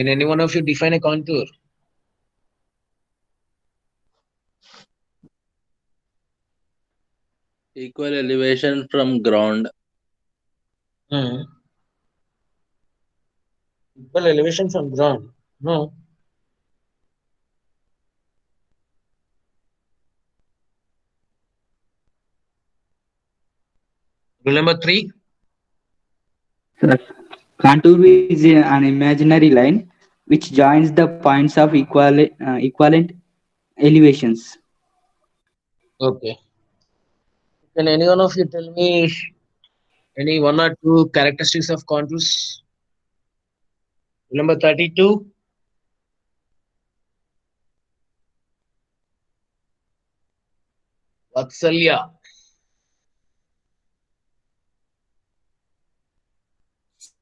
Can any one of you define a contour? Equal elevation from ground. Hmm. Equal elevation from ground. No. Rule number 3. Sir, contour is an imaginary line which joins the points of equivalent elevations. Okay. Can any one of you tell me any one or two characteristics of contours? Rule number 32. Vatsalya.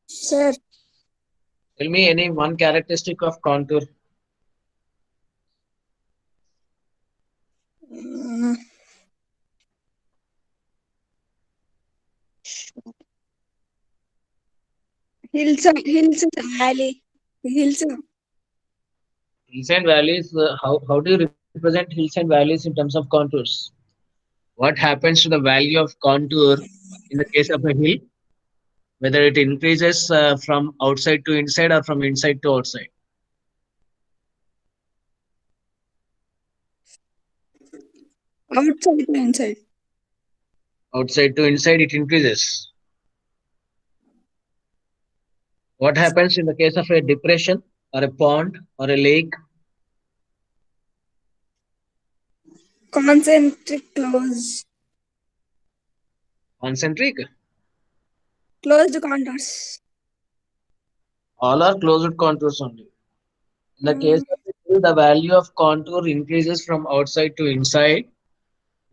Sir, Tell me any one characteristic of contour. mm, hills, valley, hills. Hills and valleys. How do you represent hills and valleys in terms of contours? What happens to the value of contour in the case of a hill? Whether it increases from outside to inside or from inside to outside. Outside to inside. Outside to inside, it increases. What happens in the case of a depression or a pond or a lake? Concentric close. Concentric. Closed contours. All are closed contours only. In the case Mm, of a hill, the value of contour increases from outside to inside.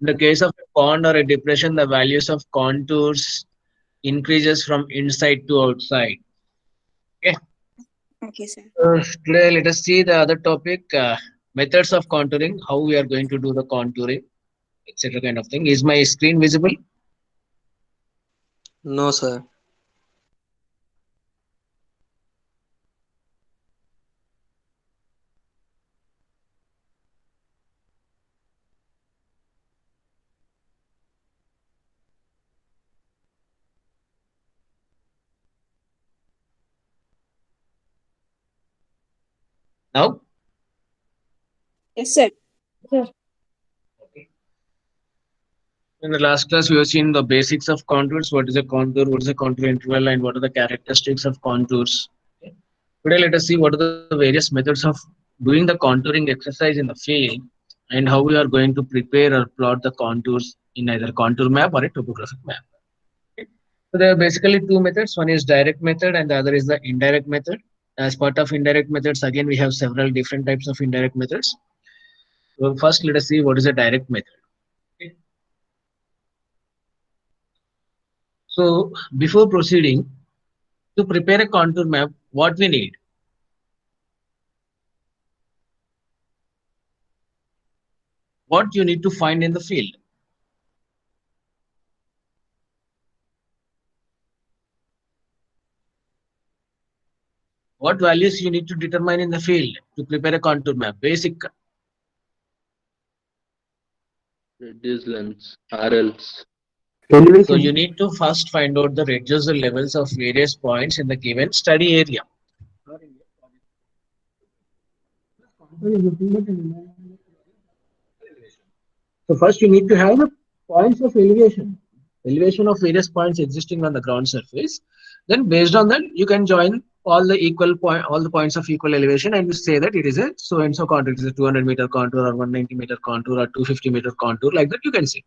In the case of a pond or a depression, the values of contours increases from inside to outside. Okay. okay, sir. Today, let us see the other topic, methods of contouring, how we are going to do the contouring, etc. kind of thing. Is my screen visible? No, sir. Now? Yes, sir. Okay. In the last class, we have seen the basics of contours. What is a contour? What is a contour interval? And what are the characteristics of contours? Okay. Today, let us see what are the various methods of doing the contouring exercise in the field and how we are going to prepare or plot the contours in either contour map or a topographic map. Okay. So there are basically two methods. One is direct method and the other is the indirect method. As part of indirect methods, again, we have several different types of indirect methods. So first, let us see what is a direct method. Okay. So before proceeding, to prepare a contour map, what we need? What you need to find in the field? What values you need to determine in the field to prepare a contour map? Basic. Reduce lengths. RLs. So you Elevation. need to first find out the reducer levels of various points in the given study area. So first you need to have the points of elevation of various points existing on the ground surface. Then based on that, you can join all the points of equal elevation, and you say that it is a so and so contour. It is a 200-meter contour or 190-meter contour or 250-meter contour, like that you can say.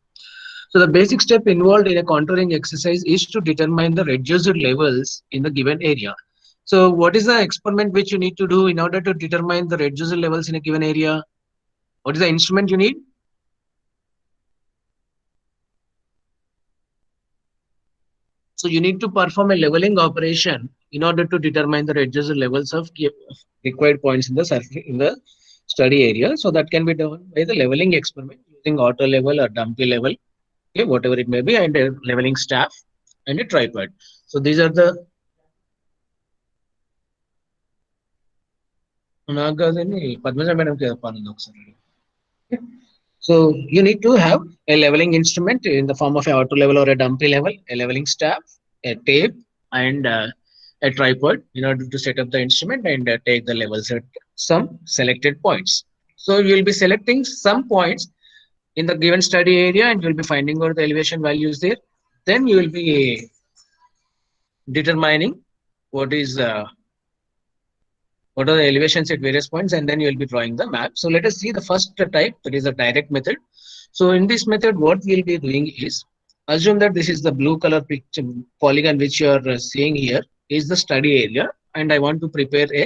So the basic step involved in a contouring exercise is to determine the reducer levels in the given area. So what is the experiment which you need to do in order to determine the reducer levels in a given area? What is the instrument you need? So you need to perform a leveling operation in order to determine the reducer levels of required points in the surface in the study area. So that can be done by the leveling experiment using auto level or dumpy level, okay, whatever it may be, and a leveling staff and a tripod. So these are the నాకు కాదండి పద్మజ మేడంకి చెప్పాను ఒకసారి. So you need to have a leveling instrument in the form of a auto level or a dumpy level, a leveling staff, a tape, and a tripod in order to set up the instrument and take the levels at some selected points. So you will be selecting some points in the given study area and you will be finding out the elevation values there. Then you will be determining what is what are the elevations at various points, and then you will be drawing the map. So let us see the first type, that is a direct method. So in this method, what we'll be doing is, assume that this is the blue color picture polygon which you are seeing here is the study area, and I want to prepare a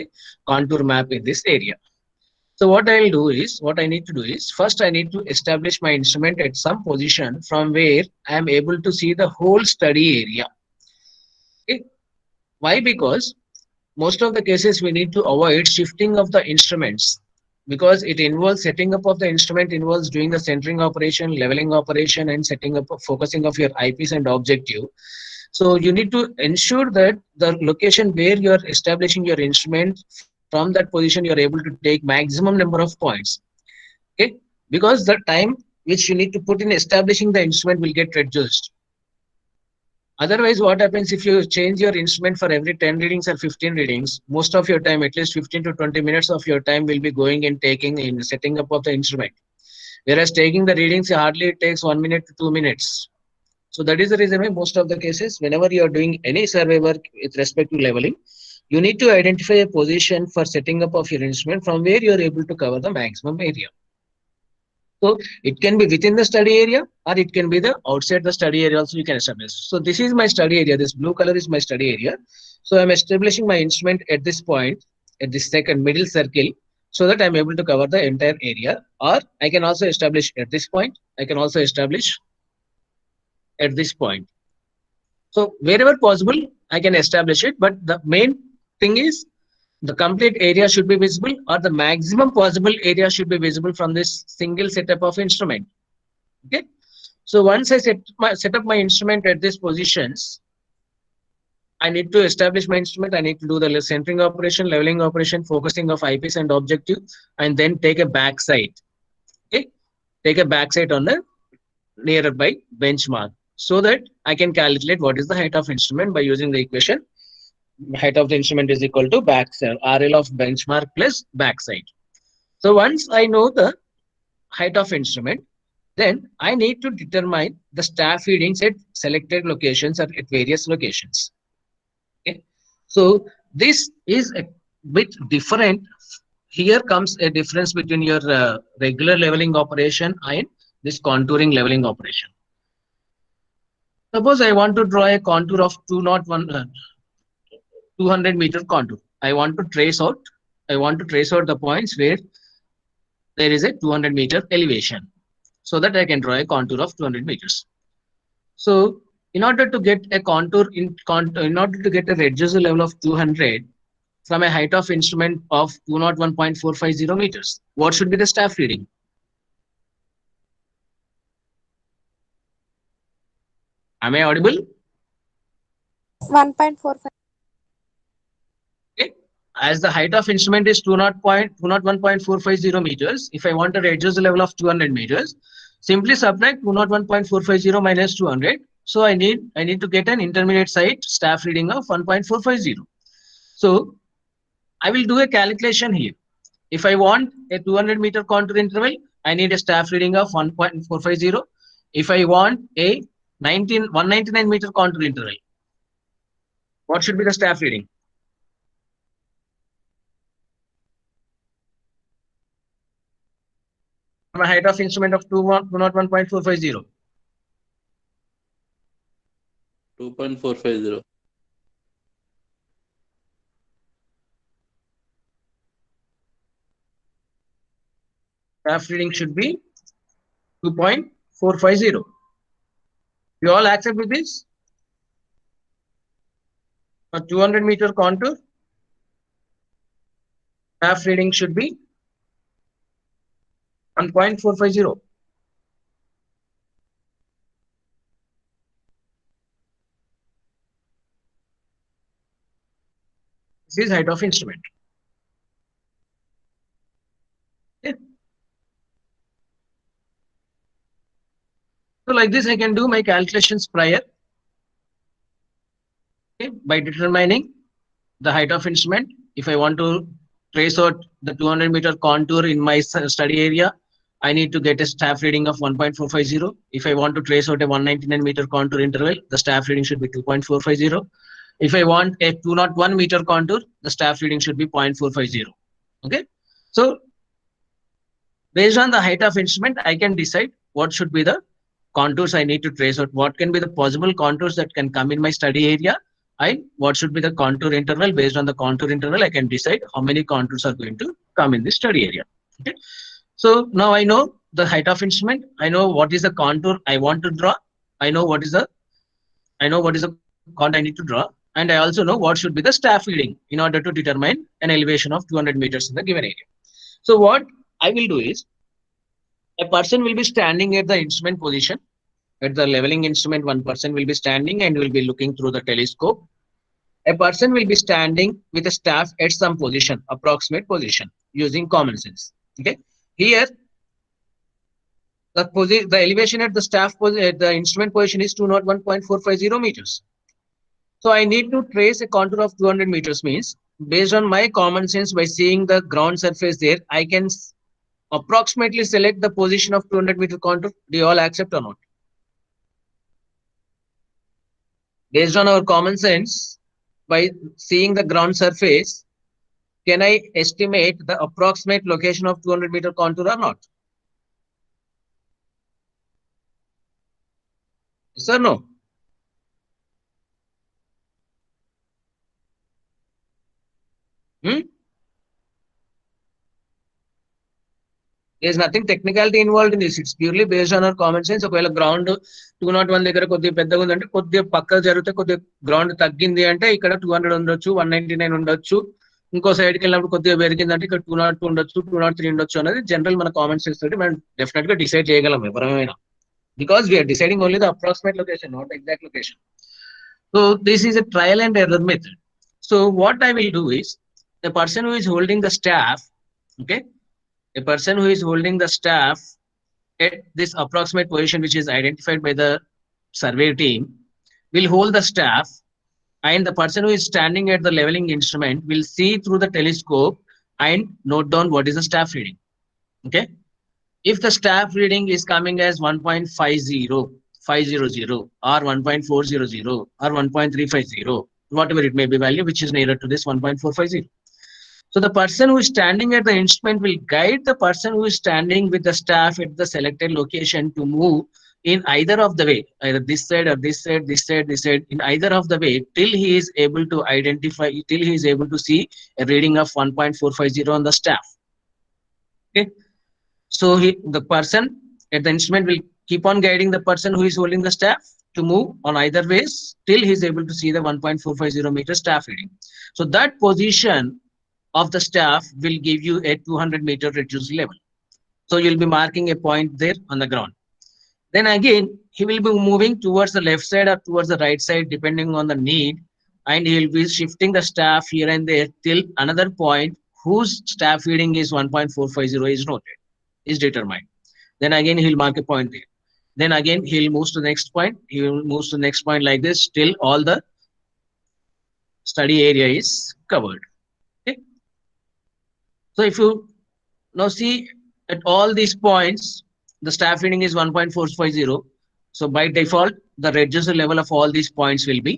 contour map in this area. So what I'll do is, what I need to do is, first I need to establish my instrument at some position from where I am able to see the whole study area. Okay. Why? Because most of the cases we need to avoid shifting of the instruments, because it involves setting up of the instrument involves doing the centering operation, leveling operation, and setting up focusing of your eyepiece and objective. So you need to ensure that the location where you are establishing your instrument, from that position you are able to take maximum number of points. Okay, because the time which you need to put in establishing the instrument will get reduced. Otherwise, what happens if you change your instrument for every 10 readings or 15 readings, most of your time, at least 15 to 20 minutes of your time will be going in taking in setting up of the instrument. Whereas taking the readings hardly it takes 1 minute to 2 minutes. So that is the reason why most of the cases, whenever you are doing any survey work with respect to leveling, you need to identify a position for setting up of your instrument from where you are able to cover the maximum area. So it can be within the study area or it can be the outside the study area also you can establish. So this is my study area. This blue color is my study area. So I'm establishing my instrument at this point, at this second middle circle, so that I'm able to cover the entire area. Or I can also establish at this point. I can also establish at this point. So wherever possible, I can establish it. But the main thing is the complete area should be visible or the maximum possible area should be visible from this single setup of instrument. Okay. So once I set up my instrument at these positions, I need to establish my instrument. I need to do the centering operation, leveling operation, focusing of eyepiece and objective, and then take a backside. Okay. Take a backside on the nearby benchmark so that I can calculate what is the height of instrument by using the equation. Height of the instrument is equal to backside, RL of benchmark plus backside. So once I know the height of instrument, then I need to determine the staff feedings at selected locations or at various locations. Okay. So this is a bit different. Here comes a difference between your regular leveling operation and this contouring leveling operation. Suppose I want to draw a contour of 200-meter contour. I want to trace out the points where there is a 200-meter elevation so that I can draw a contour of 200 meters. So in order to get a contour in order to get a reduced level of 200 from a height of instrument of 201.450 meters, what should be the staff reading? Am I audible? 1.45. Okay. As the height of instrument is 201.450 meters, if I want to reduce the level of 200 meters, simply subtract 201.450 minus 200. So I need to get an intermediate site staff reading of 1.450. So I will do a calculation here. If I want a 200-meter contour interval, I need a staff reading of 1.450. If I want a 199-meter contour interval, what should be the staff reading? From a height of instrument of 201.450. 2.450. Staff reading should be 2.450. You all accept with this? A 200-meter contour, staff reading should be 1.450. This is height of instrument. So like this, I can do my calculations prior, okay, by determining the height of instrument. If I want to trace out the 200-meter contour in my study area, I need to get a staff reading of 1.450. If I want to trace out a 199-meter contour interval, the staff reading should be 2.450. If I want a 201-meter contour, the staff reading should be 0.450. Okay. So based on the height of instrument, I can decide what should be the contours I need to trace out, what can be the possible contours that can come in my study area, and what should be the contour interval. Based on the contour interval, I can decide how many contours are going to come in this study area. Okay. So now I know the height of instrument. I know what is the contour I want to draw. I know what is the contour I need to draw, and I also know what should be the staff reading in order to determine an elevation of 200 meters in the given area. So what I will do is, a person will be standing at the instrument position. At the leveling instrument, one person will be standing and will be looking through the telescope. A person will be standing with a staff at some position, approximate position, using common sense. Okay. Here, the elevation at the at the instrument position is 201.450 meters. So I need to trace a contour of 200 meters. Means, based on my common sense, by seeing the ground surface there, I can approximately select the position of 200-meter contour. Do you all accept or not? Based on our common sense, by seeing the ground surface, can I estimate the approximate location of 200-meter contour or not? Yes or no? There's nothing technicality involved in this. It's purely based on our common sense. ఒకవేళ ground 201 దగ్గర కొద్దిగా పెద్దగా ఉందంటే కొద్దిగా పక్కకు జరిగితే కొద్దిగా ground తగ్గింది అంటే ఇక్కడ 200 ఉండొచ్చు, 199 ఉండొచ్చు. ఇంకో సైడ్కి వెళ్ళినప్పుడు కొద్దిగా పెరిగిందంటే ఇక్కడ 202 ఉండొచ్చు, 203 ఉండొచ్చు అనేది జనరల్ మన కామన్ సెన్స్ తోటి మనం డెఫినెట్ గా డిసైడ్ చేయగలం ఎవరైనా. Because we are deciding only the approximate location, not the exact location. So this is a trial and error method. So what I will do is, the person who is holding the staff, okay, a person who is holding the staff at this approximate position which is identified by the survey team will hold the staff, and the person who is standing at the leveling instrument will see through the telescope and note down what is the staff reading. Okay. If the staff reading is coming as 1.500 or 1.400 or 1.350, whatever it may be value, which is nearer to this 1.450. So the person who is standing at the instrument will guide the person who is standing with the staff at the selected location to move in either of the way, either this side or this side, this side, this side, in either of the way, till he is able to identify, till he is able to see a reading of 1.450 on the staff. Okay. So the person at the instrument will keep on guiding the person who is holding the staff to move on either ways till he is able to see the 1.450 meter staff reading. So that position of the staff will give you a 200-meter reduced level. So you'll be marking a point there on the ground. Then again, he will be moving towards the left side or towards the right side depending on the need, and he will be shifting the staff here and there till another point whose staff reading is 1.450 is noted, is determined. Then again, he'll mark a point there. Then again, he'll move to the next point. He will move to the next point like this till all the study area is covered. Okay. So if you now see at all these points, the staff reading is 1.450. So by default, the reduced level of all these points will be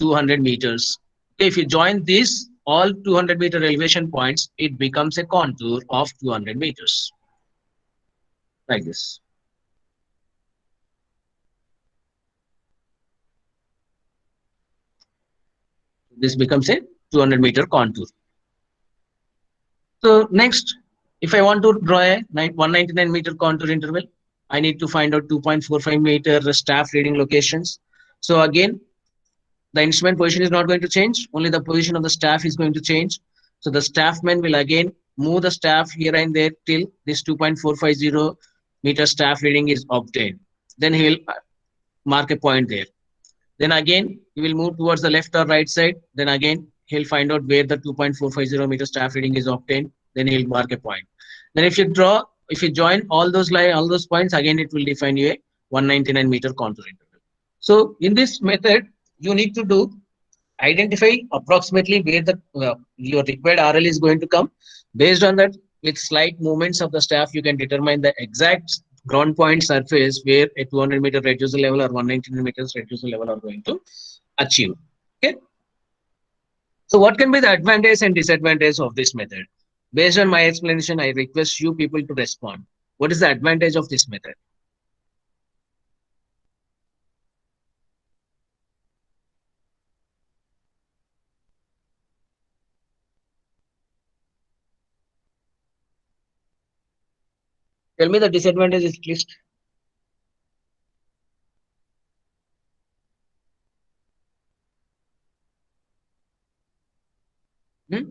200 meters. If you join these all 200-meter elevation points, it becomes a contour of 200 meters. Like this. This becomes a 200-meter contour. So next, if I want to draw a 199-meter contour interval, I need to find out 2.45-meter staff reading locations. So again, the instrument position is not going to change. Only the position of the staff is going to change. So the staffman will again move the staff here and there till this 2.450-meter staff reading is obtained. Then he will mark a point there. Then again, he will move towards the left or right side. Then again, he'll find out where the 2.450-meter staff reading is obtained. Then he'll mark a point. Then if you join all those points, again it will define you a 199 meter contour interval. So in this method, you need to do identify approximately where the your required RL is going to come. Based on that, with slight movements of the staff, you can determine the exact ground point surface where a 200 meter reducer level or 199 meters reducer level are going to achieve. Okay. So what can be the advantage and disadvantage of this method? Based on my explanation, I request you people to respond. What is the advantage of this method? Tell me the disadvantages at least. Hmm?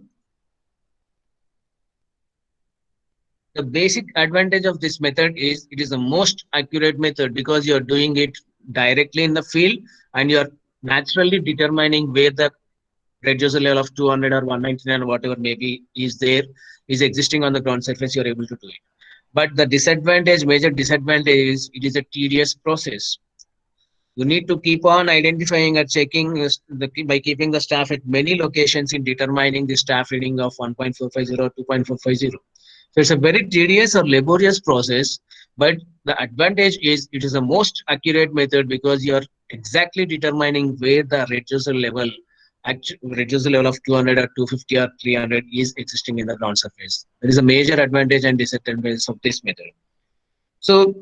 The basic advantage of this method is it is the most accurate method because you are doing it directly in the field and you are naturally determining where the reducer level of 200 or 199 or whatever maybe is there is existing on the ground surface. You are able to do it. But the disadvantage, major disadvantage is it is a tedious process. You need to keep on identifying or checking by keeping the staff at many locations in determining the staff reading of 1.450 or 2.450. So it's a very tedious or laborious process, but the advantage is it is the most accurate method because you are exactly determining where the reducer level of 200 or 250 or 300 is existing in the ground surface. There is a major advantage and disadvantage of this method. So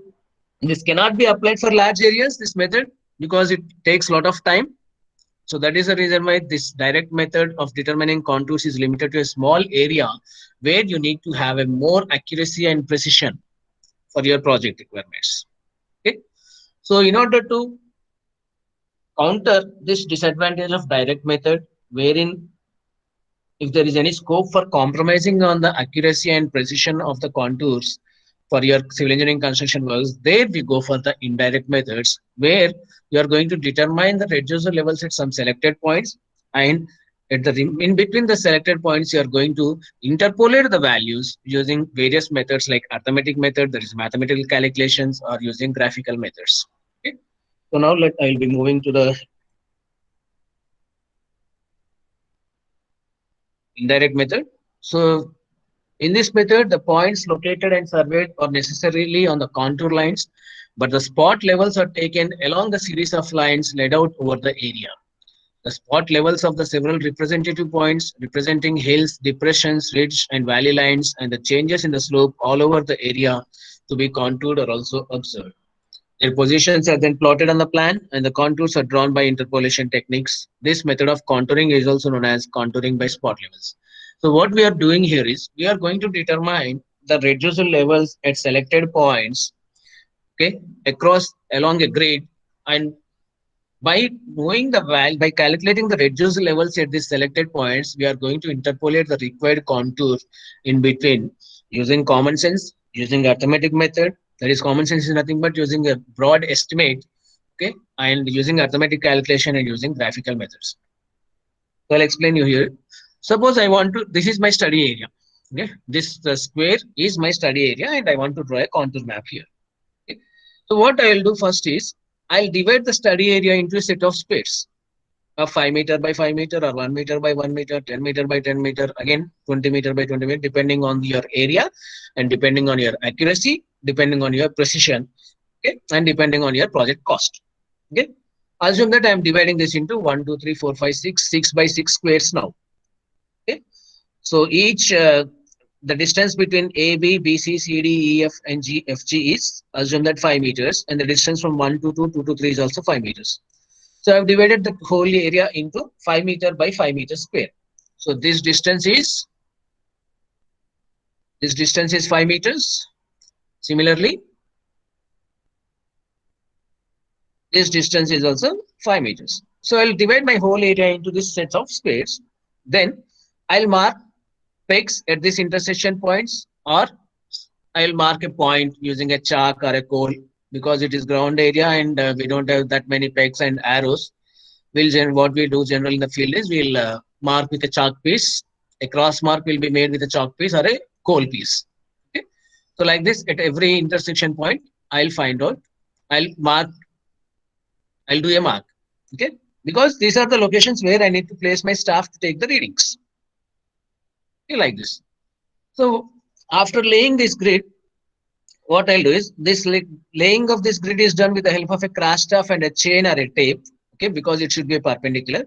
this cannot be applied for large areas, this method, because it takes a lot of time. So that is the reason why this direct method of determining contours is limited to a small area where you need to have a more accuracy and precision for your project requirements. Okay. So in order to counter this disadvantage of direct method, wherein if there is any scope for compromising on the accuracy and precision of the contours for your civil engineering construction works, there we go for the indirect methods where you are going to determine the reducer levels at some selected points, and at the in between the selected points you are going to interpolate the values using various methods like arithmetic method, there is mathematical calculations, or using graphical methods. Okay. So now I'll be moving to the indirect method. So in this method, the points located and surveyed are necessarily on the contour lines, but the spot levels are taken along the series of lines laid out over the area. The spot levels of the several representative points representing hills, depressions, ridge and valley lines, and the changes in the slope all over the area to be contoured are also observed. Their positions are then plotted on the plan and the contours are drawn by interpolation techniques. This method of contouring is also known as contouring by spot levels. So what we are doing here is we are going to determine the reducer levels at selected points, okay, across along a grid, and by knowing the value, by calculating the reducer levels at these selected points, we are going to interpolate the required contour in between using common sense, using arithmetic method. That is, common sense is nothing but using a broad estimate, okay, and using arithmetic calculation and using graphical methods. So I'll explain you here. Suppose I want to, this is my study area. Okay, this square is my study area, and I want to draw a contour map here. Okay. So what I'll do first is I'll divide the study area into a set of squares of 5 meter by 5 meter or 1 meter by 1 meter, 10 meter by 10 meter, again 20 meter by 20 meter, depending on your area and depending on your accuracy, depending on your precision, okay, and depending on your project cost. Okay. Assume that I am dividing this into 1, 2, 3, 4, 5, 6, 6 by 6 squares now. Okay. So each the distance between A, B, B, C, C, D, E, F, and G, F, G is assume that 5 meters, and the distance from 1 to 2, 2 to 3 is also 5 meters. So I've divided the whole area into 5 meter by 5 meter square. So this distance is 5 meters. Similarly, this distance is also 5 meters. So I'll divide my whole area into this set of squares. Then I'll mark pegs at this intersection points, or I'll mark a point using a chalk or a coal because it is ground area and we don't have that many pegs and arrows. What we do generally in the field is we'll mark with a chalk piece. A cross mark will be made with a chalk piece or a coal piece. Okay. So like this, at every intersection point, I'll find out I'll mark, I'll do a mark. Okay, because these are the locations where I need to place my staff to take the readings. Okay, like this. So after laying this grid, what I'll do is this laying of this grid is done with the help of a crash staff and a chain or a tape. Okay, because it should be perpendicular.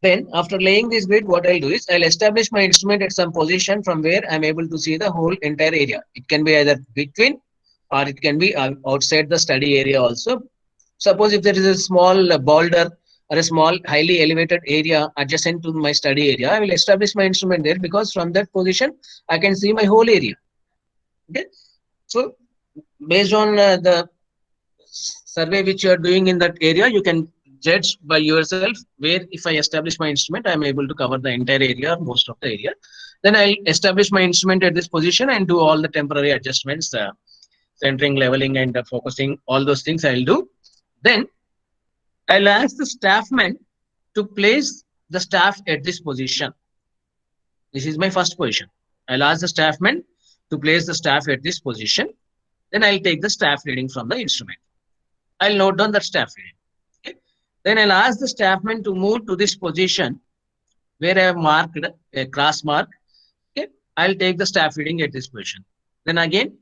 Then after laying this grid, what I'll do is I'll establish my instrument at some position from where I'm able to see the whole entire area. It can be either between or it can be outside the study area also. Suppose if there is a small boulder or a small highly elevated area adjacent to my study area, I will establish my instrument there because from that position I can see my whole area. Okay, so based on the survey which you are doing in that area, you can judge by yourself where if I establish my instrument, I am able to cover the entire area or most of the area. Then I'll establish my instrument at this position and do all the temporary adjustments, centering, leveling, and focusing, all those things I'll do. Then I'll ask the staffman to place the staff at this position. This is my first position. I'll ask the staffman to place the staff at this position. Then I'll take the staff reading from the instrument. I'll note down the staff reading. Okay. Then I'll ask the staffman to move to this position where I have marked a cross mark. Okay. I'll take the staff reading at this position. Then again,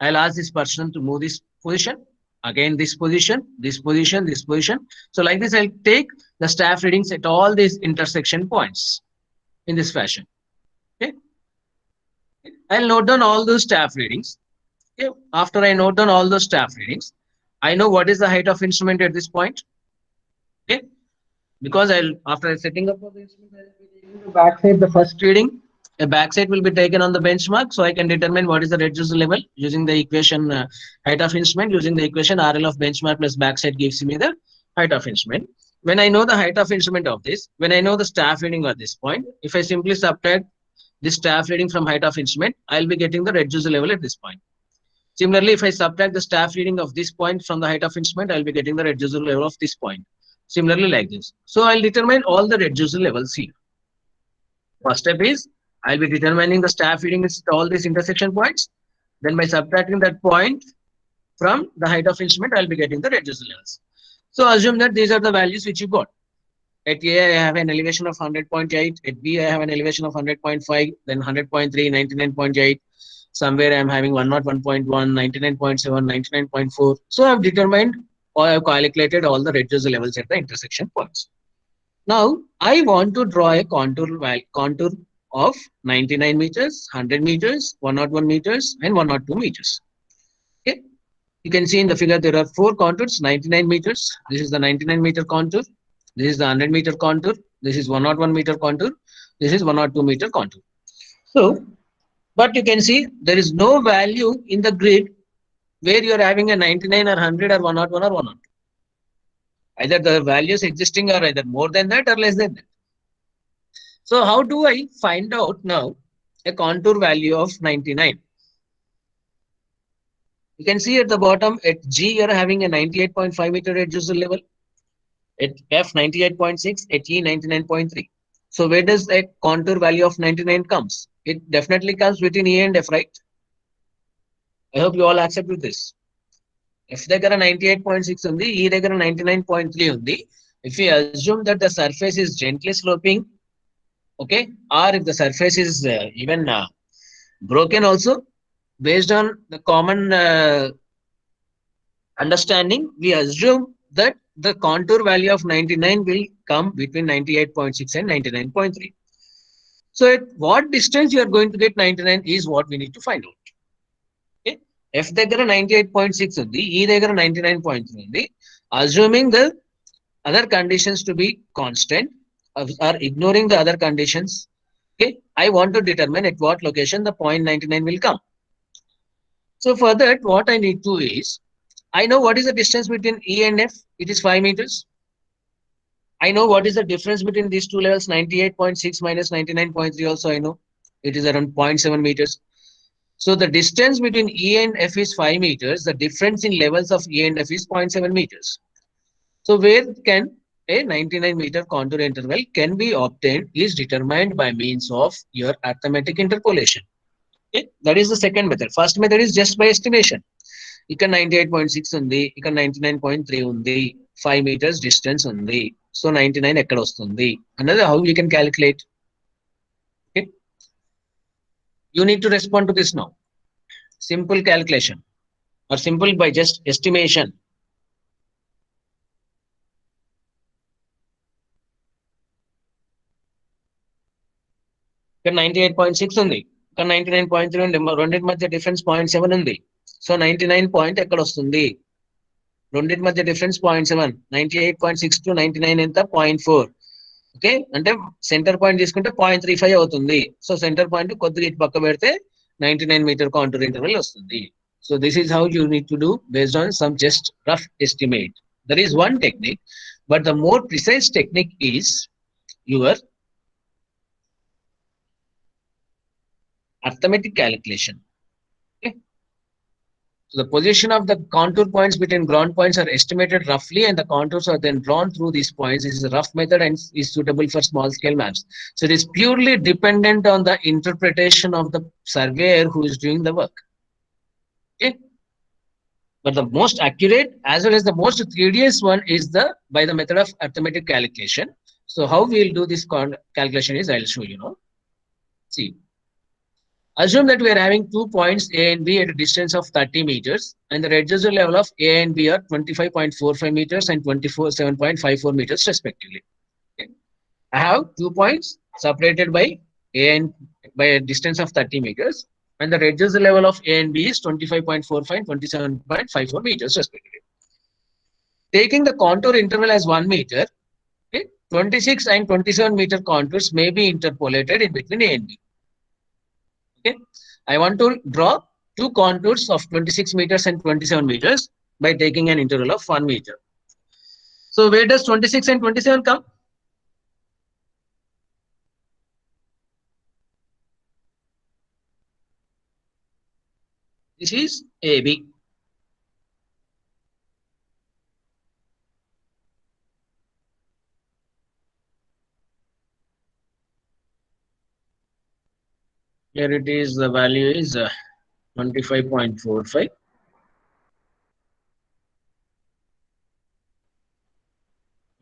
I'll ask this person to move this position. Again, this position, this position, this position. So like this, I'll take the staff readings at all these intersection points in this fashion. Okay. I'll note down all those staff readings. Okay. After I note down all those staff readings, I know what is the height of instrument at this point. Okay. Because after setting up of the instrument, I'll be taking the backside the first reading. A backside will be taken on the benchmark, so I can determine what is the reducer level using the equation height of instrument. Using the equation RL of benchmark plus backside gives me the height of instrument. When I know the height of instrument of this, when I know the staff reading at this point, if I simply subtract this staff reading from height of instrument, I'll be getting the reducer level at this point. Similarly, if I subtract the staff reading of this point from the height of instrument, I'll be getting the reducer level of this point. Similarly, like this. So I'll determine all the reducer levels here. First step is I'll be determining the staff reading at all these intersection points. Then by subtracting that point from the height of instrument, I'll be getting the reducer levels. So assume that these are the values which you got. At A, I have an elevation of 100.8. At B, I have an elevation of 100.5, then 100.3, 99.8. Somewhere I'm having 101.1, 99.7, 99.4. So I've determined or I've calculated all the reducer levels at the intersection points. Now I want to draw a contour of 99 meters, 100 meters, 101 meters, and 102 meters. Okay. You can see in the figure there are 4 contours, 99 meters. This is the 99 meter contour. This is the 100 meter contour. This is 101 meter contour. This is 102 meter contour. So, but you can see there is no value in the grid where you are having a 99 or 100 or 101 or 102. Either the values existing are either more than that or less than that. So how do I find out now a contour value of 99? You can see at the bottom at G you are having a 98.5 meter reducer level, at F 98.6, at E 99.3. So where does a contour value of 99 comes? It definitely comes between E and F, right? I hope you all accept with this. F దగ్గర 98.6 ఉంది, E దగ్గర 99.3 ఉంది. If we assume that the surface is gently sloping, okay, or if the surface is even broken also, based on the common understanding, we assume that the contour value of 99 will come between 98.6 and 99.3. So at what distance you are going to get 99 is what we need to find out. Okay. F దగ్గర 98.6 ఉంది, E దగ్గర 99.3 ఉంది. Assuming the other conditions to be constant or ignoring the other conditions, okay, I want to determine at what location the 0.99 will come. So for that, what I need to is, I know what is the distance between E and F. It is 5 meters. I know what is the difference between these two levels, 98.6 minus 99.3 also I know. It is around 0.7 meters. So the distance between E and F is 5 meters. The difference in levels of E and F is 0.7 meters. So where can a 99 meter contour interval can be obtained is determined by means of your arithmetic interpolation. Okay? That is the second method. First method is just by estimation. ఇక్కడ 98.6 ఉంది, ఇక్కడ 99.3 ఉంది, 5 meters distance ఉంది. So 99 ఎక్కడ వస్తుంది అన్నది how we can calculate. Okay, you need to respond to this now. Simple calculation or simple by just estimation. ఇక్కడ 98.6 ఉంది, ఇక్కడ 99.3 ఉంది, రెండింటి మధ్య డిఫరెన్స్ 0.7 ఉంది. సో 99 పాయింట్ ఎక్కడ వస్తుంది? రెండింటి మధ్య డిఫరెన్స్ 0.7, 98.6 టు 99 ఎంత? 0.4. ఓకే, అంటే సెంటర్ పాయింట్ తీసుకుంటే 0.35 అవుతుంది. సో సెంటర్ పాయింట్ కొద్దిగా ఇటు పక్క పెడితే 99 మీటర్ కాంటూర్ ఇంటర్వెల్ వస్తుంది. So this is how you need to do based on some just rough estimate. There is one technique, but the more precise technique is your arithmetic calculation. Okay. So the position of the contour points between ground points are estimated roughly, and the contours are then drawn through these points. This is a rough method and is suitable for small scale maps. So it is purely dependent on the interpretation of the surveyor who is doing the work. Okay. But the most accurate as well as the most tedious one is by the method of arithmetic calculation. So how we will do this calculation is I will show you now. See. Assume that we are having 2 points A and B at a distance of 30 meters, and the adjacent level of A and B are 25.45 meters and 27.54 meters respectively. Okay. I have 2 points separated by A and by a distance of 30 meters, and the adjacent level of A and B is 25.45 and 27.54 meters respectively. Taking the contour interval as 1 meter, okay, 26 and 27 meter contours may be interpolated in between A and B. Okay, I want to draw two contours of 26 meters and 27 meters by taking an interval of 1 meter. So where does 26 and 27 come? This is AB. Here it is, the value is 25.45.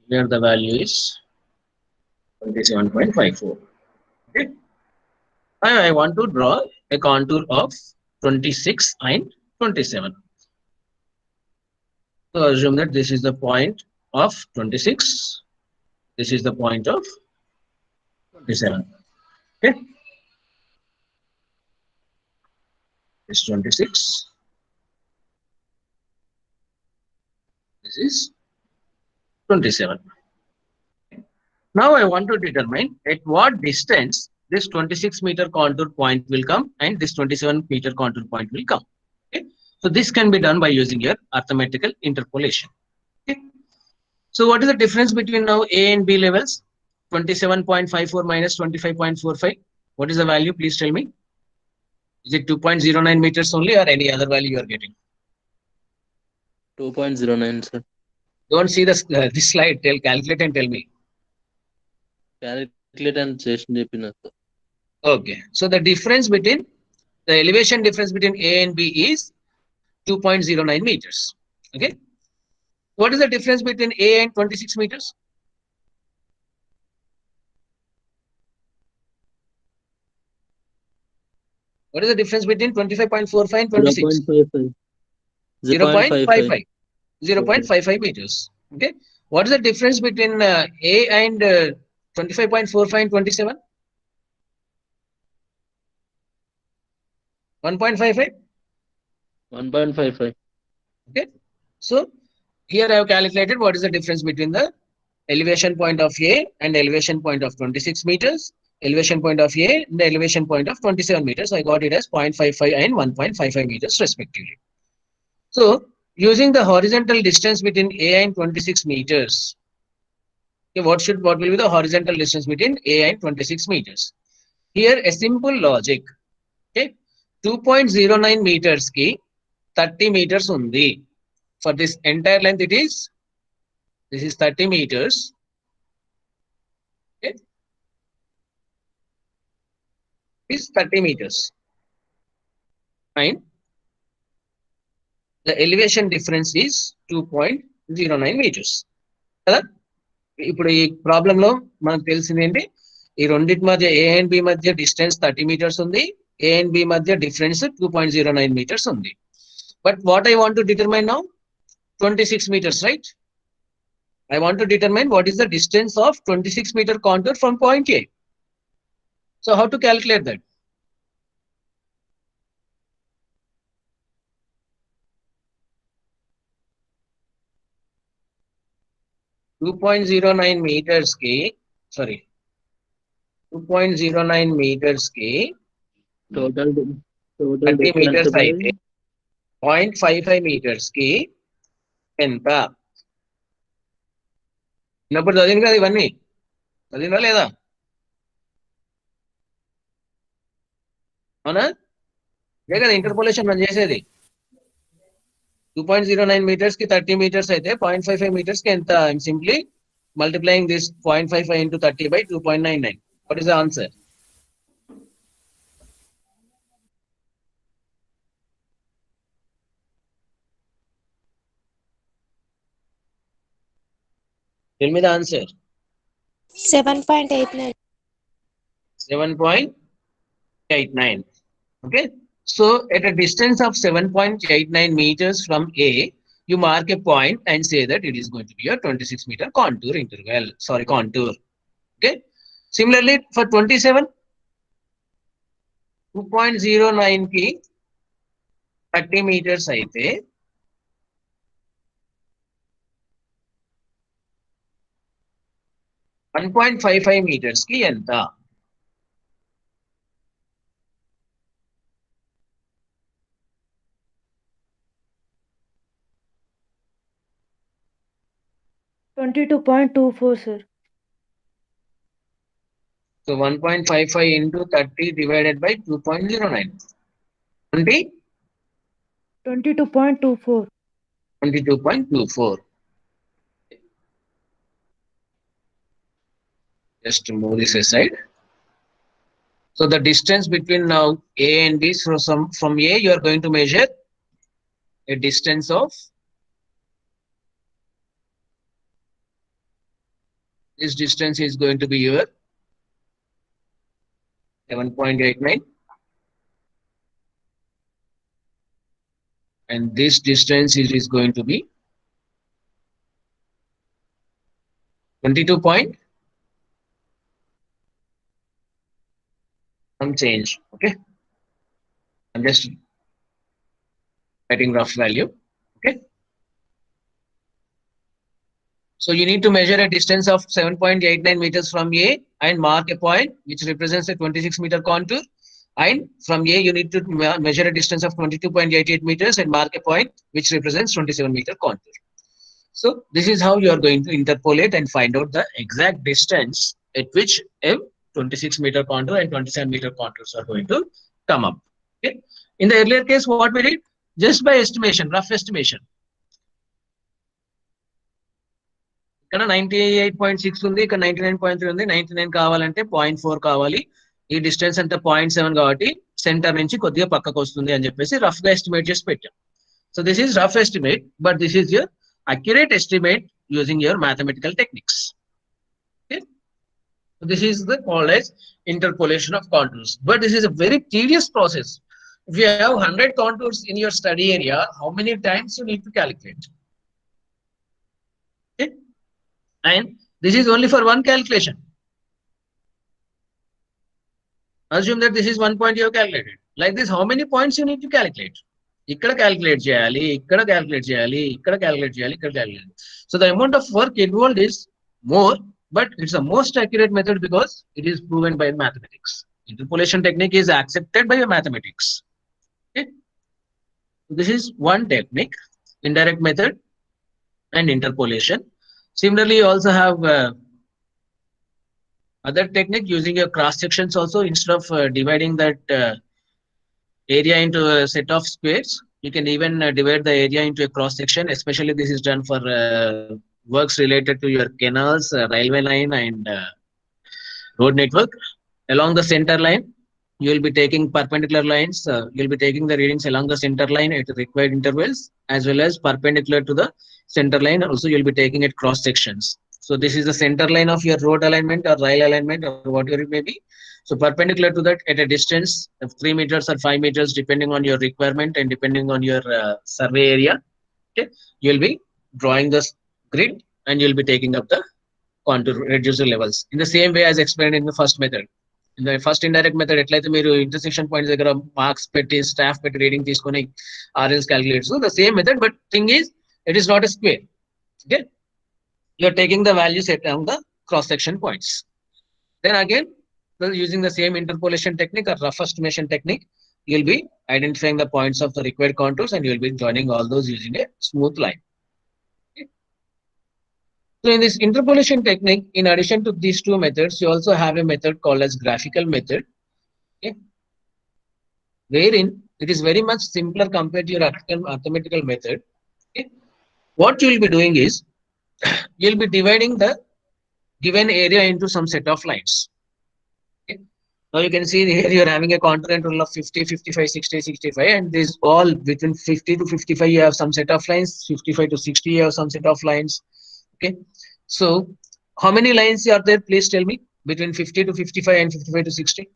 Here the value is 27.54. Okay. I want to draw a contour of 26 and 27. So assume that this is the point of 26. This is the point of 27. Okay. This is 26. This is 27. Now I want to determine at what distance this 26 meter contour point will come and this 27 meter contour point will come. Okay. So this can be done by using your arithmetical interpolation. Okay. So what is the difference between now A and B levels? 27.54 minus 25.45. What is the value? Please tell me. Is it 2.09 meters only or any other value you are getting? 2.09, sir. Don't see this slide. Calculate and tell me. Calculate and చేసి చెప్పిన sir. Okay. So the difference between the elevation difference between A and B is 2.09 meters. Okay. What is the difference between A and 26 meters? What is the difference between 25.45 and 26? 0.55. 0.55. 0.55 meters. Okay. What is the difference between A and 25.45 and 27? 1.55. 1.55. Okay. So here I have calculated what is the difference between the elevation point of A and elevation point of 26 meters, elevation point of A and the elevation point of 27 meters. I got it as 0.55 and 1.55 meters respectively. So using the horizontal distance between A and 26 meters, okay, what will be the horizontal distance between A and 26 meters? Here a simple logic. Okay, 2.09 meters ki 30 meters undi. For this entire length this is 30 meters. Okay, is 30 meters. Fine. The elevation difference is 2.09 meters. కదా ఇప్పుడు ఈ problem లో మనకు తెలిసింది ఏంటి, ఈ రెండింటి మధ్య ఏ అండ్ బి మధ్య డిస్టెన్స్ 30 meters ఉంది, ఏ అండ్ బి మధ్య డిఫరెన్స్ 2.09 meters ఉంది. But what I want to determine now 26 meters, right? I want to determine what is the distance of 26 meter contour from point A. So how to calculate that? .09 meters ki, sorry, 2.09 meters ki Total 30 distance meters by అయితే 0.55 meters ki ఎంత? చిన్నప్పుడు చదివింది కదా ఇవన్నీ, చదివినా లేదా? అవునా? ఇదే కదా ఇంటర్పోలేషన్ మనం చేసేది. 2.09 meters ki 30 meters అయితే 0.55 meters ki ఎంత? I'm simply multiplying this 0.55 into 30 by 2.99. What is the answer? Tell me the answer. 7.89. 7.89. Okay. So at a distance of 7.89 meters from A, you mark a point and say that it is going to be a 26 meter contour interval. Sorry, contour. Okay. Similarly, for 27, 2.09 ki 30 meters అయితే 1.55 meters ki ఎంత? $22.24, sir. So 1.55 into 30 divided by 2.09. 20? 22.24. 22.24. Just to move this aside. So the distance between now A and B, so from A you are going to measure a distance of this distance is going to be your 7.89, and this distance is going to be 22 point some change. Okay, I'm just writing rough value. Okay, so you need to measure a distance of 7.89 meters from A and mark a point which represents a 26 meter contour, and from A you need to measure a distance of 22.88 meters and mark a point which represents 27 meter contour. So this is how you are going to interpolate and find out the exact distance at which a 26 meter contour and 27 meter contours are going to come up. Okay. In the earlier case, what we did? Just by estimation, rough estimation. ఇక్కడ 98.6 ఉంది, ఇక్కడ 99.3 ఉంది, 99 కావాలంటే 0.4 కావాలి, ఈ distance అంటే 0.7 కాబట్టి centre నుంచి కొద్దిగా పక్కకు వస్తుంది అని చెప్పేసి రఫ్ గా ఎస్టిమేట్ చేసి పెట్టాం. So this is rough estimate, but this is your accurate estimate using your mathematical techniques. Okay. So this is the called as interpolation of contours, but this is a very tedious process. If you have 100 contours in your study area, how many times you need to calculate? Okay. And this is only for one calculation. Assume that this is one point you have calculated. Like this, how many points you need to calculate? ఇక్కడ calculate చేయాలి, ఇక్కడ calculate చేయాలి, ఇక్కడ calculate చేయాలి, ఇక్కడ calculate. So the amount of work involved is more, but it's the most accurate method because it is proven by mathematics. Interpolation technique is accepted by mathematics. Okay. This is one technique, indirect method and interpolation. Similarly, you also have other technique using your cross sections also. Instead of dividing that area into a set of squares, you can even divide the area into a cross section. Especially this is done for works related to your canals, railway line and road network. Along the center line, you will be taking perpendicular lines. You'll be taking the readings along the center line at required intervals, as well as perpendicular to the center line. Also, you'll be taking at cross sections. So this is the center line of your road alignment or rail alignment or whatever it may be. So perpendicular to that at a distance of 3 meters or 5 meters, depending on your requirement and depending on your survey area. Okay, you'll be drawing the grid and you'll be taking up the contour reducer levels in the same way as explained in the first method. In the first indirect method, ఎట్లయితే మీరు intersection points దగ్గర marks పెట్టి staff పెట్టి reading తీసుకొని RLs calculate. So the same method, but thing is, it is not a square. Okay, you are taking the values at on the cross section points. Then again, using the same interpolation technique or rough estimation technique, you will be identifying the points of the required contours and you will be joining all those using a smooth line. Okay. So in this interpolation technique, in addition to these two methods, you also have a method called as graphical method, okay, wherein it is very much simpler compared to your arithmetical method. Okay. What you will be doing is, you will be dividing the given area into some set of lines. Okay. Now you can see here you are having a contour interval of 50, 55, 60, 65, and this all between 50 to 55 you have some set of lines, 55 to 60 you have some set of lines. Okay, so how many lines are there? Please tell me between 50 to 55 and 55 to 60.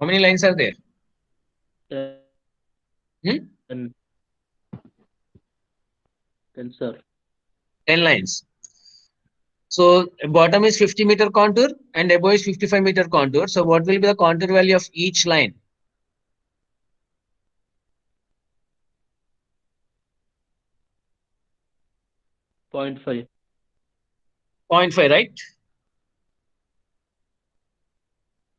How many lines are there? 10. Hmm? 10, sir. 10 lines. So bottom is 50-meter contour and above is 55-meter contour. So what will be the contour value of each line? 0.5. 0.5, right?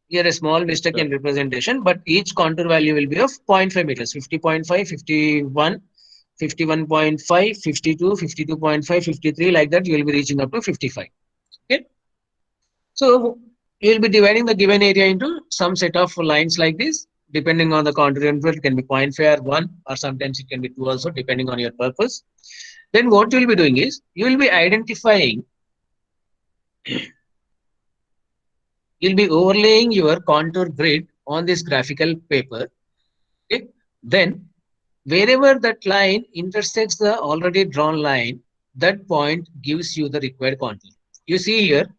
Here a small mistake Sir. in representation, but each contour value will be of 0.5 meters, 50.5, 51, 51.5, 52, 52.5, 53, like that you will be reaching up to 55. Okay. So you will be dividing the given area into some set of lines like this, depending on the contour interval. It can be 0.5 or 1, or sometimes it can be 2 also, depending on your purpose. Then what you will be doing is, you will be identifying, you'll be overlaying your contour grid on this graphical paper. Okay. Then wherever that line intersects the already drawn line, that point gives you the required contour. You see here,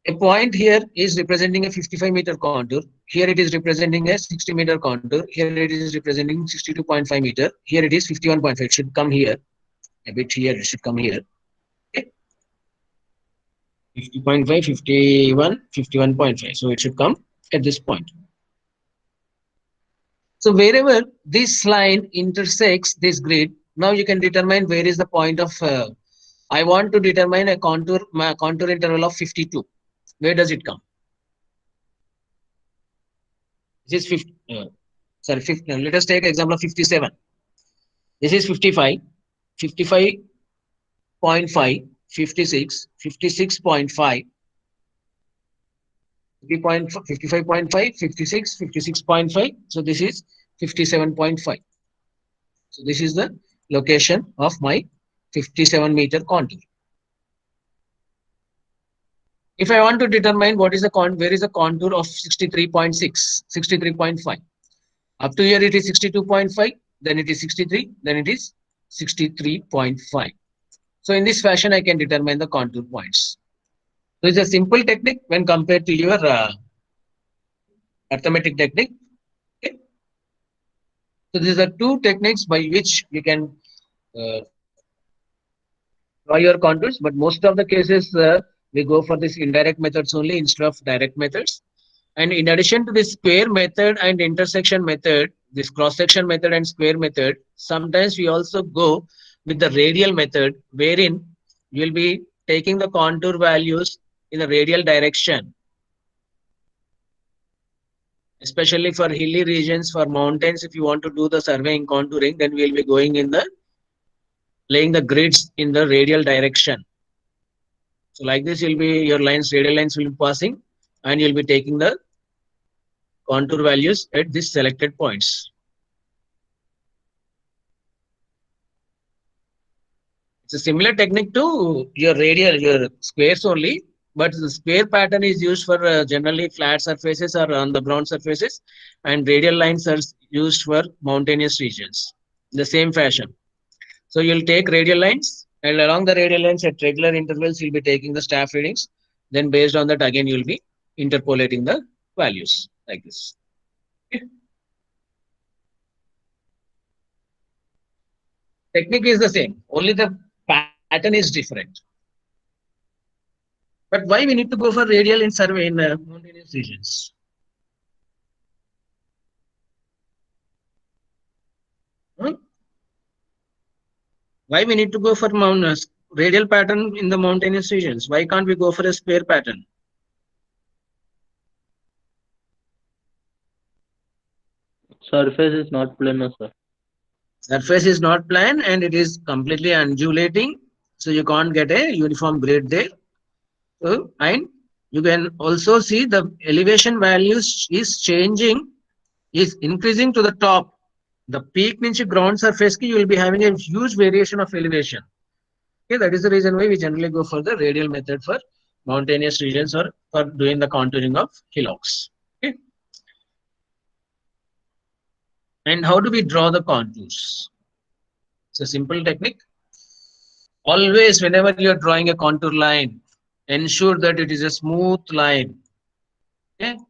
a point here is representing a 55-meter contour. Here it is representing a 60-meter contour. Here it is representing 62.5 meter. Here it is 51.5. It should come here. A bit here, it should come here. Okay. 50.5, 51, 51.5. So it should come at this point. So wherever this line intersects this grid, now you can determine where is the point of, I want to determine a contour interval of 52. Where does it come? This is 50, sorry, 50, let us take example of 57. This is 55, 55.5, 56, 56.5, 55.5, 56, 56.5. So this is 57.5. So this is the location of my 57-meter contour. If I want to determine what is the where is the contour of 63.6, 63.5. Up to here it is 62.5, then it is 63, then it is 63.5. So in this fashion, I can determine the contour points. So it's a simple technique when compared to your arithmetic technique. Okay. So these are two techniques by which you can draw your contours, but most of the cases we go for this indirect methods only instead of direct methods. And in addition to this square method and intersection method, this cross-section method and square method, sometimes we also go with the radial method, wherein you will be taking the contour values in the radial direction. Especially for hilly regions, for mountains, if you want to do the surveying contouring, then we will be going in the laying the grids in the radial direction. So like this, you'll be your lines, radial lines will be passing, and you'll be taking the contour values at these selected points. It's a similar technique to your radial, your squares only, but the square pattern is used for generally flat surfaces or on the ground surfaces, and radial lines are used for mountainous regions. The same fashion. So you'll take radial lines, and along the radial lines at regular intervals, you'll be taking the staff readings. Then based on that, again, you'll be interpolating the values like this. Okay. Technique is the same, only the pattern is different. But why we need to go for radial in survey in mountainous regions? Hmm? Why we need to go for radial pattern in the mountainous regions? Why can't we go for a square pattern? Surface is not planar, sir. Surface is not plane and it is completely undulating, so you can't get a uniform grade there. So, and you can also see the elevation values is changing, is increasing to the top. The peak means ground surface ki you will be having a huge variation of elevation. Okay, that is the reason why we generally go for the radial method for mountainous regions or for doing the contouring of hillocks. Okay. And how do we draw the contours? It's a simple technique. Always, whenever you are drawing a contour line, ensure that it is a smooth line. Okay, it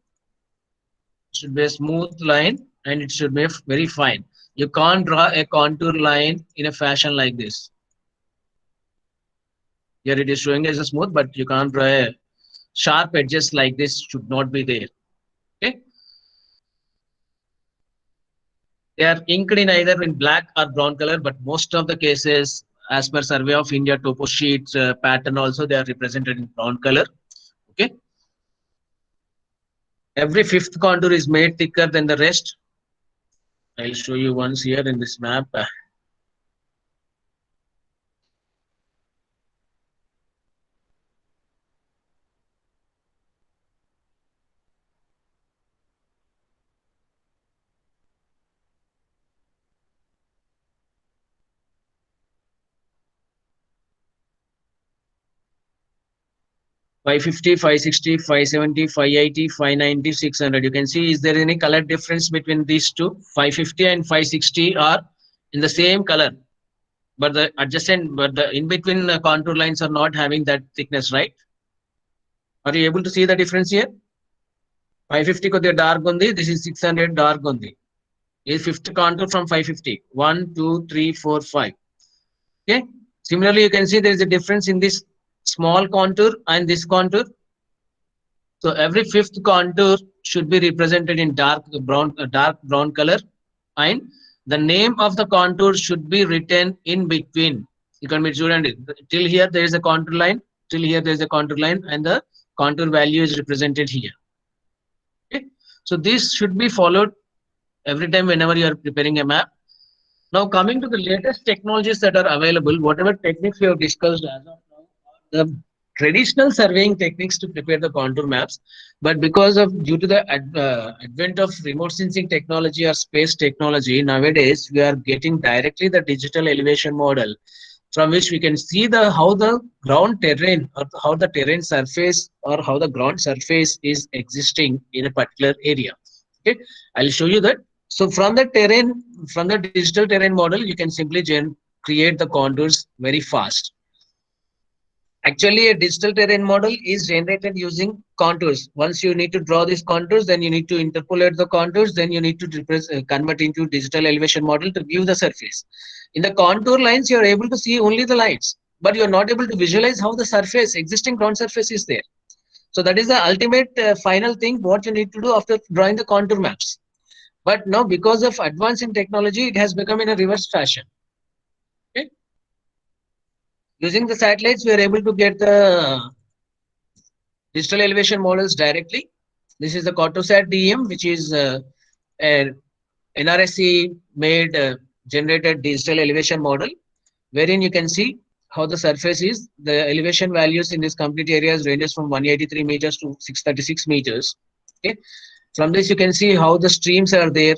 should be a smooth line and it should be very fine. You can't draw a contour line in a fashion like this. Here it is showing as a smooth, but you can't draw a sharp edges like this. Should not be there. Okay, they are inked in either in black or brown color, but most of the cases, as per Survey of India topo sheet pattern, also they are represented in brown color. Okay. Every fifth contour is made thicker than the rest. I'll show you once here in this map. 550, 560, 570, 580, 590, 600. You can see, is there any color difference between these two? 550 and 560 are in the same color, but the adjacent, but the in between contour lines are not having that thickness, right? Are you able to see the difference here? 550 కొద్దిగా dark ఉంది. This is 600 dark ఉంది. Is fifth contour from 550. 1, 2, 3, 4, 5. Okay. Similarly, you can see there is a difference in this small contour and this contour. So every fifth contour should be represented in dark brown color, and the name of the contour should be written in between. You can be student till here there is a contour line, till here there is a contour line, and the contour value is represented here. Okay, so this should be followed every time whenever you are preparing a map. Now coming to the latest technologies that are available, whatever techniques we have discussed as of now, the traditional surveying techniques to prepare the contour maps, but because of due to the advent of remote sensing technology or space technology, nowadays we are getting directly the digital elevation model from which we can see the how the ground terrain or how the terrain surface or how the ground surface is existing in a particular area. Okay, I'll show you that. So from the terrain, from the digital terrain model, you can simply create the contours very fast. Actually, a digital terrain model is generated using contours. Once you need to draw these contours, then you need to interpolate the contours, then you need to convert into digital elevation model to view the surface. In the contour lines, you are able to see only the lines, but you are not able to visualize how the surface, existing ground surface is there. So that is the ultimate final thing what you need to do after drawing the contour maps. But now because of advance in technology, it has become in a reverse fashion. Okay? Using the satellites, we are able to get the digital elevation models directly. This is the Cartosat DM, which is a NRSC made generated digital elevation model, wherein you can see how the surface is. The elevation values in this complete areas ranges from 183 meters to 636 meters. Okay. From this, you can see how the streams are there.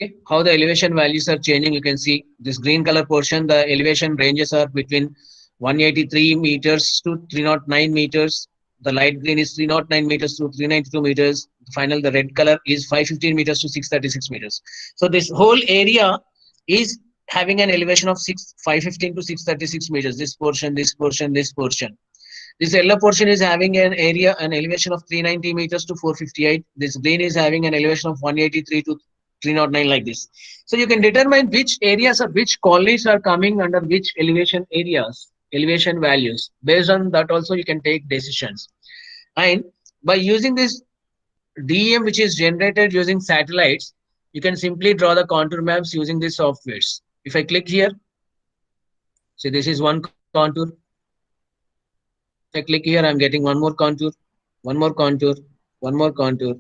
Okay. How the elevation values are changing, you can see this green color portion, the elevation ranges are between 183 meters to 309 meters. The light green is 309 meters to 392 meters. Final, the red color is 515 meters to 636 meters. So this whole area is having an elevation of 515 to 636 meters. This portion, this portion, this portion. This yellow portion is having an elevation of 390 meters to 458. This green is having an elevation of 183 to 309 like this. So you can determine which areas or which colonies are coming under which elevation areas, elevation values. Based on that also you can take decisions. And by using this DEM which is generated using satellites, you can simply draw the contour maps using these softwares. If I click here, see this is one contour. If I click here, I'm getting one more contour, one more contour, one more contour.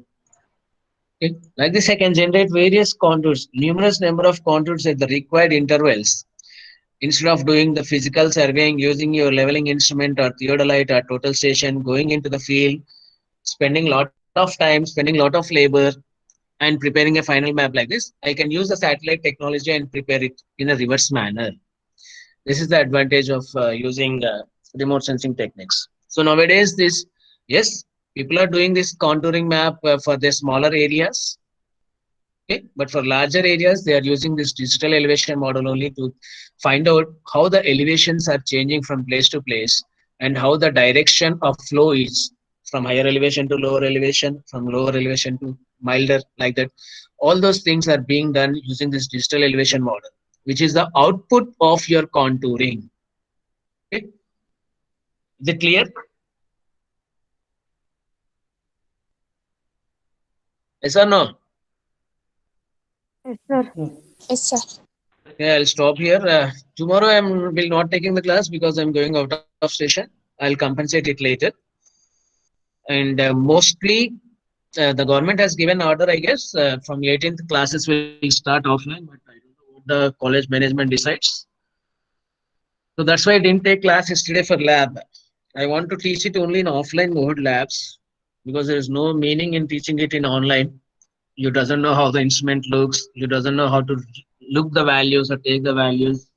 Okay. Like this, I can generate various contours, numerous number of contours at the required intervals. Instead of doing the physical surveying using your leveling instrument or theodolite or total station, going into the field, spending a lot of time, spending a lot of labor, and preparing a final map like this, I can use the satellite technology and prepare it in a reverse manner. This is the advantage of using remote sensing techniques. So nowadays, yes, people are doing this contouring map for the smaller areas. Okay, but for larger areas, they are using this digital elevation model only to find out how the elevations are changing from place to place and how the direction of flow is from higher elevation to lower elevation, from lower elevation to milder, like that. All those things are being done using this digital elevation model, which is the output of your contouring. Okay. Is it clear? Yes or no? Yes, sir. Yes, sir. Yeah, I'll stop here. Tomorrow I will not taking the class because I'm going out of station. I'll compensate it later. And mostly the government has given order, I guess, from 18th classes will start offline, but I don't know what the college management decides. So that's why I didn't take class yesterday for lab. I want to teach it only in offline mode labs because there is no meaning in teaching it in online. You doesn't know how the instrument looks. You doesn't know how to look the values or take the values.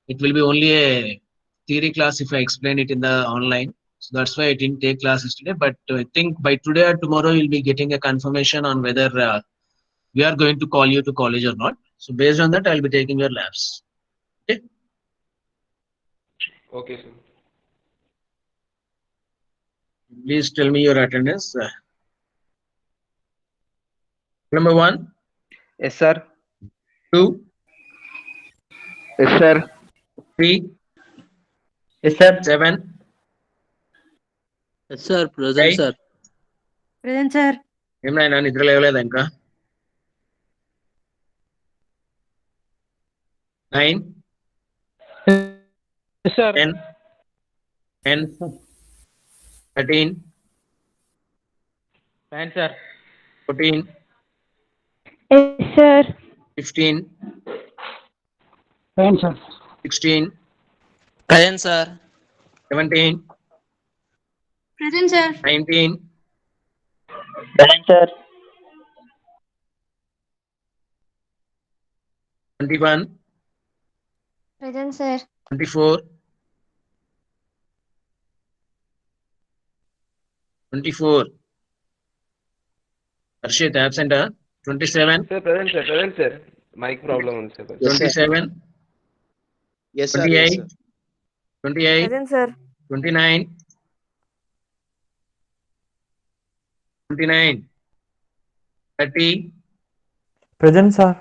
It will be only a theory class if I explain it in the online. So that's why I didn't take classes today. But I think by today or tomorrow you'll be getting a confirmation on whether we are going to call you to college or not. So based on that, I'll be taking your labs. Okay. Okay, sir. Please tell me your attendance. Number 1, Yes, sir. 2, Yes, sir. 3, Yes, sir. 7, Yes, sir. Present, 8. sir. Present, sir. ఏం నాయనా నిద్ర లేవలేదా ఇంకా 9, Yes, sir. 10, 10, 13, Fine, sir. 14, Yes, sir. 15, Fine, sir. 16, Present, sir. 17, Present, sir. 19, Fine, sir. 21, Present, sir. 24, 24. Harshit, absent. 27, Sir, present, sir. Mic problem on sir. Yes, sir. 27, Yes, sir. Yes, 28, sir. 28, Present, sir. 29, 29, 30, Present, sir.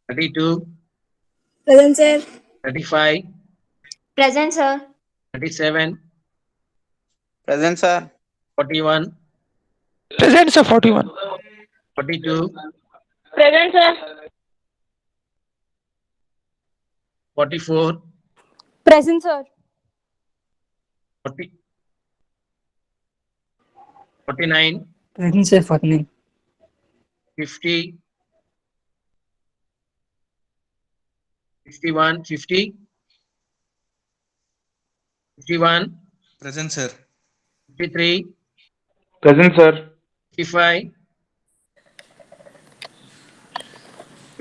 32, Present, sir. 35, Present, sir. 37, Present, sir. 41, Present, sir. 41. 42, Present, sir. 44, Present, sir. 40, 49, Present, sir. 49. 50, 51, 50, 51, Present, sir. 53, Present, sir. 55,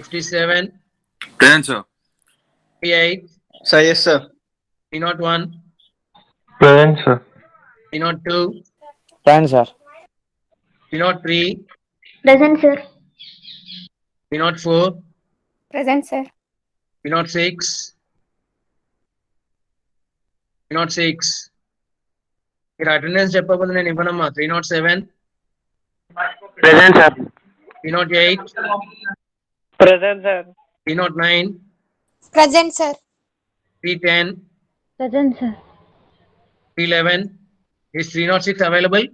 57, Present, sir. 58, Sir, yes, sir. 301, Present, sir. 302, Present, sir. 303, Present, sir. 304, Present, sir. 306, 306. మీరు attendance చెప్పకపోతే నేను ఇవ్వనమ్మా. 307, Present, sir. 308, Present, sir. 309, Present, sir. 310, Present, sir. 311. Is 306 available?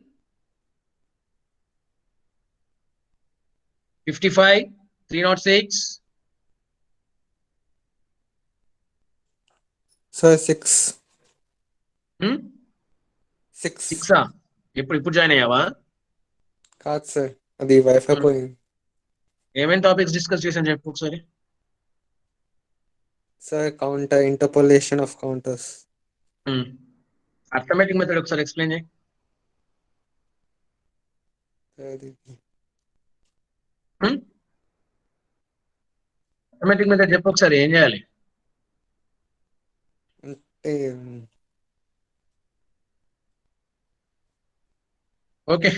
55, 306, Sir, 6. 6. 6. ఇప్పుడు join అయ్యావా? కాదు sir, అది wifi పోయింది. ఏమేం topics discuss చేశాను చెప్పు ఒకసారి. Sir, counter, interpolation of counters. Arithmetic method ఒకసారి ఎక్స్ప్లెయిన్ చేయి. అర్థమెటిక్ మెథడ్ చెప్పు ఒకసారి, ఏం చేయాలి? అంటే ఓకే